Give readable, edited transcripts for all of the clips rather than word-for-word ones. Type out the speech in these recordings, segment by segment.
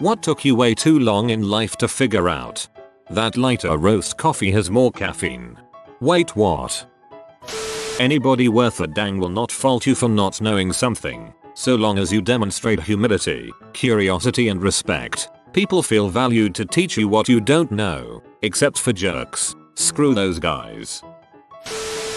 What took you way too long in life to figure out? That lighter roast coffee has more caffeine. Wait, what? Anybody worth a dang will not fault you for not knowing something, so long as you demonstrate humility, curiosity and respect. People feel valued to teach you what you don't know, except for jerks. Screw those guys.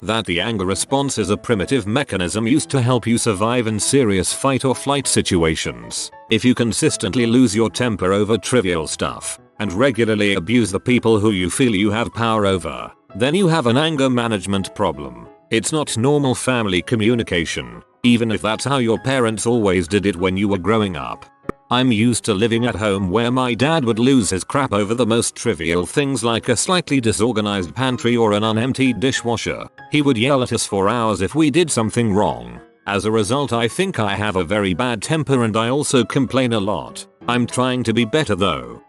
That the anger response is a primitive mechanism used to help you survive in serious fight or flight situations. If you consistently lose your temper over trivial stuff, and regularly abuse the people who you feel you have power over, then you have an anger management problem. It's not normal family communication, even if that's how your parents always did it when you were growing up. I'm used to living at home where my dad would lose his crap over the most trivial things like a slightly disorganized pantry or an unemptied dishwasher. He would yell at us for hours if we did something wrong. As a result, I think I have a very bad temper and I also complain a lot. I'm trying to be better though.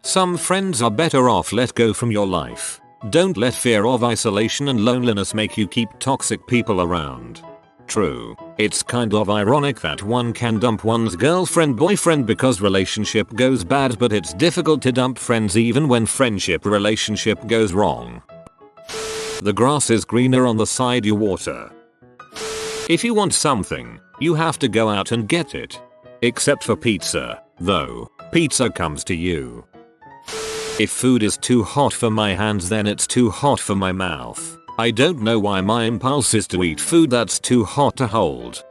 Some friends are better off let go from your life. Don't let fear of isolation and loneliness make you keep toxic people around. True, it's kind of ironic that one can dump one's girlfriend boyfriend because relationship goes bad, but it's difficult to dump friends even when friendship relationship goes wrong. The grass is greener on the side you water. If you want something, you have to go out and get it. Except for pizza, though. Pizza comes to you. If food is too hot for my hands, then it's too hot for my mouth. I don't know why my impulse is to eat food that's too hot to hold.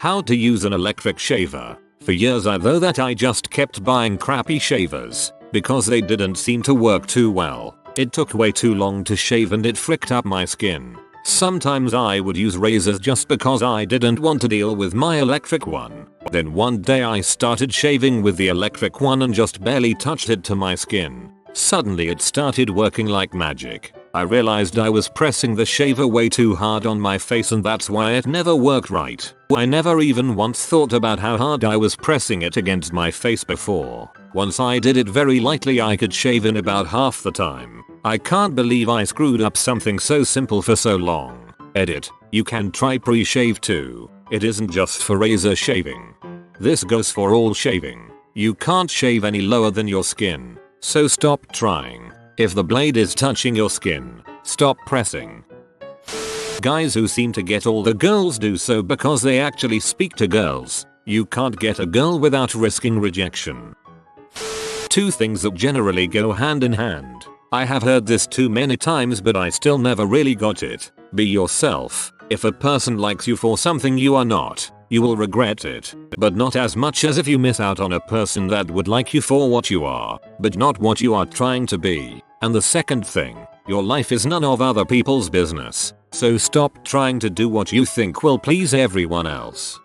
How to use an electric shaver. For years I thought that I just kept buying crappy shavers because they didn't seem to work too well. It took way too long to shave and it fricked up my skin. Sometimes I would use razors just because I didn't want to deal with my electric one. Then one day I started shaving with the electric one and just barely touched it to my skin. Suddenly it started working like magic. I realized I was pressing the shaver way too hard on my face and that's why it never worked right. I never even once thought about how hard I was pressing it against my face before. Once I did it very lightly, I could shave in about half the time. I can't believe I screwed up something so simple for so long. Edit. You can try pre-shave too. It isn't just for razor shaving. This goes for all shaving. You can't shave any lower than your skin, so stop trying. If the blade is touching your skin, stop pressing. Guys who seem to get all the girls do so because they actually speak to girls. You can't get a girl without risking rejection. Two things that generally go hand in hand. I have heard this too many times, but I still never really got it. Be yourself. If a person likes you for something you are not, you will regret it, but not as much as if you miss out on a person that would like you for what you are, but not what you are trying to be. And the second thing, your life is none of other people's business, so stop trying to do what you think will please everyone else.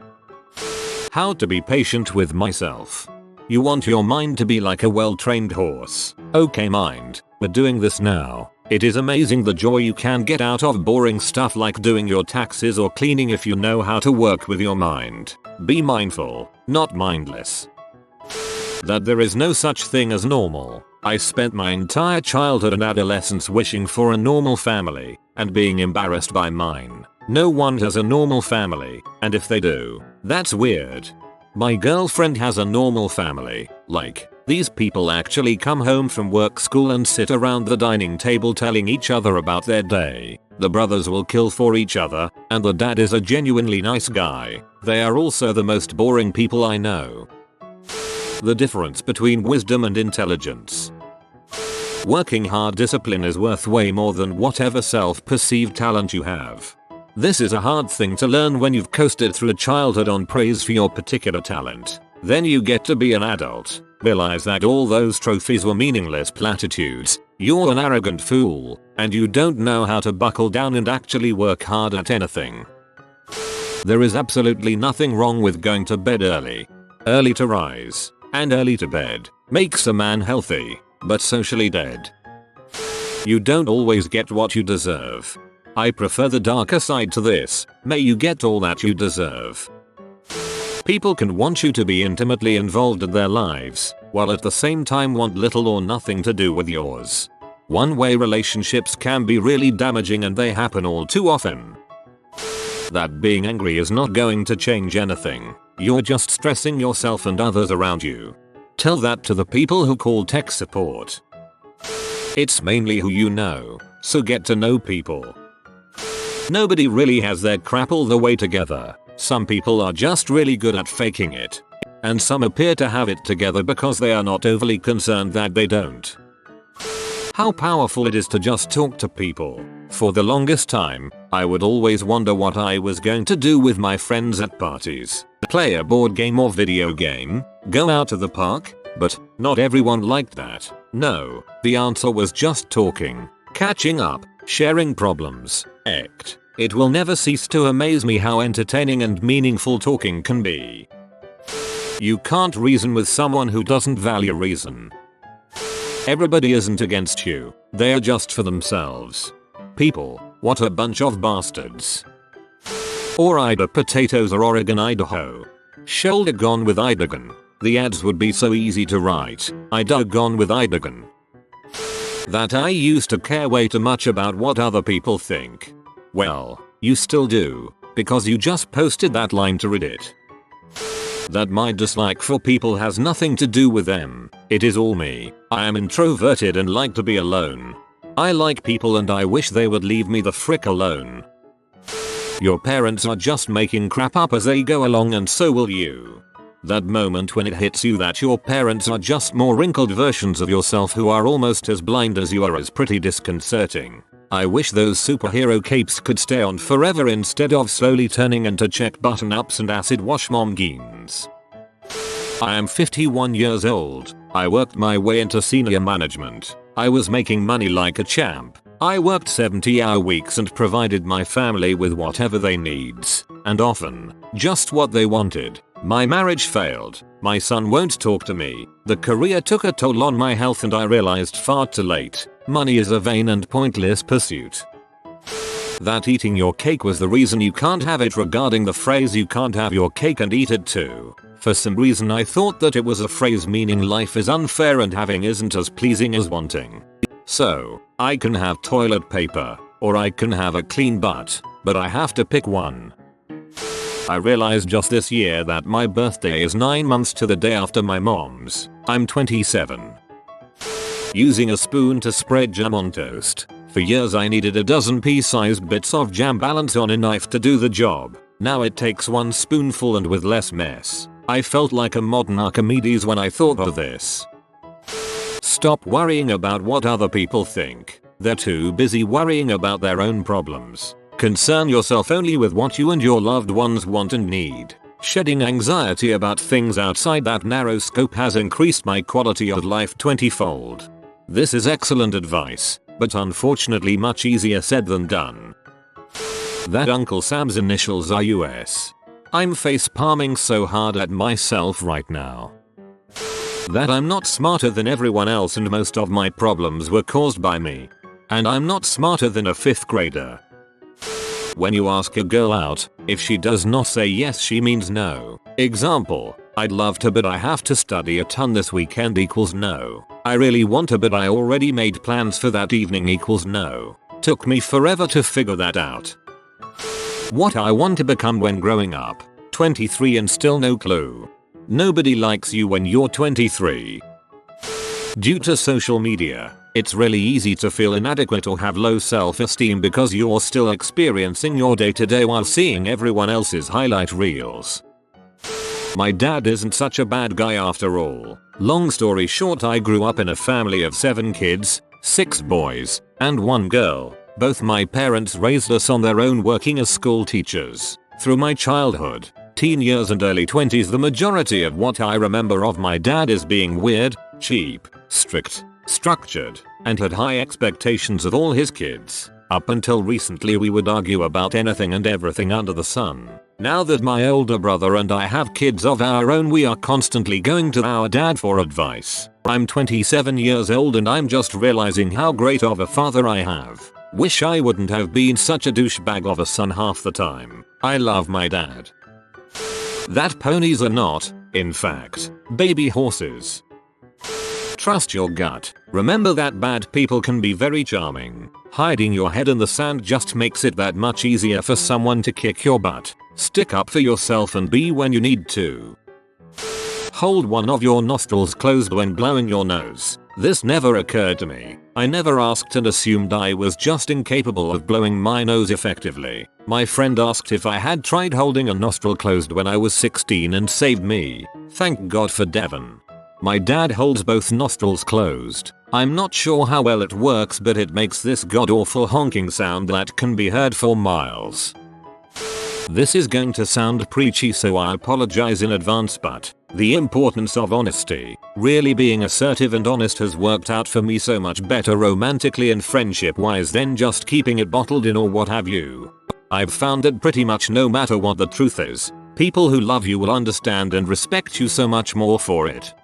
How to be patient with myself. You want your mind to be like a well-trained horse. Okay mind, we're doing this now. It is amazing the joy you can get out of boring stuff like doing your taxes or cleaning if you know how to work with your mind. Be mindful, not mindless. That there is no such thing as normal. I spent my entire childhood and adolescence wishing for a normal family and being embarrassed by mine. No one has a normal family, and if they do, that's weird. My girlfriend has a normal family. Like, these people actually come home from work, school and sit around the dining table telling each other about their day. The brothers will kill for each other, and the dad is a genuinely nice guy. They are also the most boring people I know. The difference between wisdom and intelligence. Working hard discipline is worth way more than whatever self-perceived talent you have. This is a hard thing to learn when you've coasted through childhood on praise for your particular talent. Then you get to be an adult, realize that all those trophies were meaningless platitudes, you're an arrogant fool, and you don't know how to buckle down and actually work hard at anything. There is absolutely nothing wrong with going to bed early. Early to rise, and early to bed, makes a man healthy, but socially dead. You don't always get what you deserve. I prefer the darker side to this. May you get all that you deserve. People can want you to be intimately involved in their lives, while at the same time want little or nothing to do with yours. One-way relationships can be really damaging and they happen all too often. That being angry is not going to change anything. You're just stressing yourself and others around you. Tell that to the people who call tech support. It's mainly who you know, so get to know people. Nobody really has their crap all the way together. Some people are just really good at faking it. And some appear to have it together because they are not overly concerned that they don't. How powerful it is to just talk to people. For the longest time, I would always wonder what I was going to do with my friends at parties. Play a board game or video game, go out to the park, but not everyone liked that. No, the answer was just talking, catching up, sharing problems, act. It will never cease to amaze me how entertaining and meaningful talking can be. You can't reason with someone who doesn't value reason. Everybody isn't against you, they are just for themselves. People, what a bunch of bastards. Or Ida potatoes or Oregon Idaho. Shoulder gone with Idagon. The ads would be so easy to write. Ida gone with Idagon. That I used to care way too much about what other people think. Well, you still do, because you just posted that line to Reddit. That my dislike for people has nothing to do with them. It is all me. I am introverted and like to be alone. I like people and I wish they would leave me the frick alone. Your parents are just making crap up as they go along and so will you. That moment when it hits you that your parents are just more wrinkled versions of yourself who are almost as blind as you are is pretty disconcerting. I wish those superhero capes could stay on forever instead of slowly turning into check button ups and acid wash mom jeans. I am 51 years old. I worked my way into senior management. I was making money like a champ. I worked 70-hour weeks and provided my family with whatever they needs, and often, just what they wanted. My marriage failed. My son won't talk to me. The career took a toll on my health and I realized far too late. Money is a vain and pointless pursuit. That eating your cake was the reason you can't have it regarding the phrase you can't have your cake and eat it too. For some reason I thought that it was a phrase meaning life is unfair and having isn't as pleasing as wanting. So, I can have toilet paper, or I can have a clean butt, but I have to pick one. I realized just this year that my birthday is 9 months to the day after my mom's. I'm 27. Using a spoon to spread jam on toast. For years I needed a dozen pea-sized bits of jam balanced on a knife to do the job. Now it takes one spoonful and with less mess. I felt like a modern Archimedes when I thought of this. Stop worrying about what other people think. They're too busy worrying about their own problems. Concern yourself only with what you and your loved ones want and need. Shedding anxiety about things outside that narrow scope has increased my quality of life 20-fold. This is excellent advice, but unfortunately much easier said than done. That Uncle Sam's initials are US. I'm face palming so hard at myself right now. That I'm not smarter than everyone else and most of my problems were caused by me. And I'm not smarter than a 5th grader. When you ask a girl out, if she does not say yes she means no. Example, I'd love to but I have to study a ton this weekend equals no. I really want to but I already made plans for that evening equals no. Took me forever to figure that out. What I want to become when growing up. 23 and still no clue. Nobody likes you when you're 23. Due to social media, it's really easy to feel inadequate or have low self-esteem because you're still experiencing your day-to-day while seeing everyone else's highlight reels. My dad isn't such a bad guy after all. Long story short, I grew up in a family of 7 kids, 6 boys, and 1 girl. Both my parents raised us on their own working as school teachers. Through my childhood, teen years and early 20s, the majority of what I remember of my dad is being weird, cheap, strict, structured, and had high expectations of all his kids. Up until recently we would argue about anything and everything under the sun. Now that my older brother and I have kids of our own, we are constantly going to our dad for advice. I'm 27 years old and I'm just realizing how great of a father I have. Wish I wouldn't have been such a douchebag of a son half the time. I love my dad. That ponies are not, in fact, baby horses. Trust your gut. Remember that bad people can be very charming. Hiding your head in the sand just makes it that much easier for someone to kick your butt. Stick up for yourself and be when you need to. Hold one of your nostrils closed when blowing your nose. This never occurred to me. I never asked and assumed I was just incapable of blowing my nose effectively. My friend asked if I had tried holding a nostril closed when I was 16 and saved me. Thank God for Devon. My dad holds both nostrils closed. I'm not sure how well it works, but it makes this god-awful honking sound that can be heard for miles. This is going to sound preachy, so I apologize in advance, but the importance of honesty. Really being assertive and honest has worked out for me so much better romantically and friendship wise than just keeping it bottled in or what have you. I've found that pretty much no matter what the truth is, people who love you will understand and respect you so much more for it.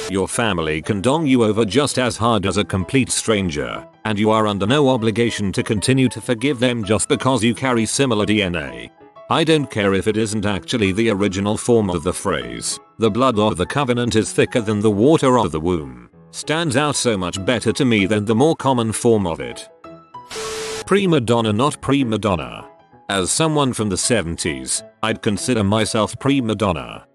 Your family can dong you over just as hard as a complete stranger, and you are under no obligation to continue to forgive them just because you carry similar DNA. I don't care if it isn't actually the original form of the phrase. The blood of the covenant is thicker than the water of the womb. Stands out so much better to me than the more common form of it. Prima donna, not prima donna. As someone from the 70s, I'd consider myself prima donna.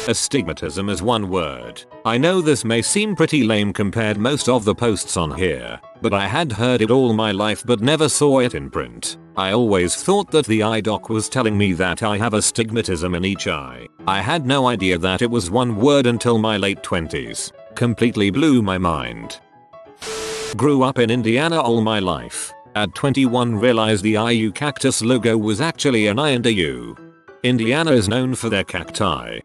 Astigmatism is one word. I know this may seem pretty lame compared most of the posts on here, but I had heard it all my life but never saw it in print. I always thought that the eye doc was telling me that I have astigmatism in each eye. I had no idea that it was one word until my late 20s. Completely blew my mind. Grew up in Indiana all my life. At 21 realized the IU cactus logo was actually an I and a U. Indiana is known for their cacti.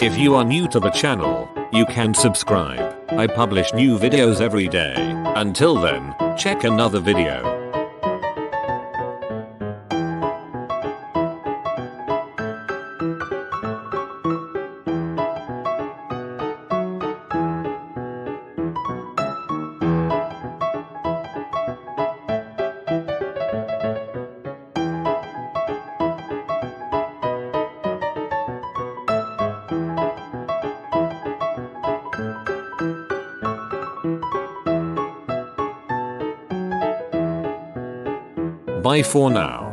If you are new to the channel, you can subscribe. I publish new videos every day. Until then, check another video. Bye for now.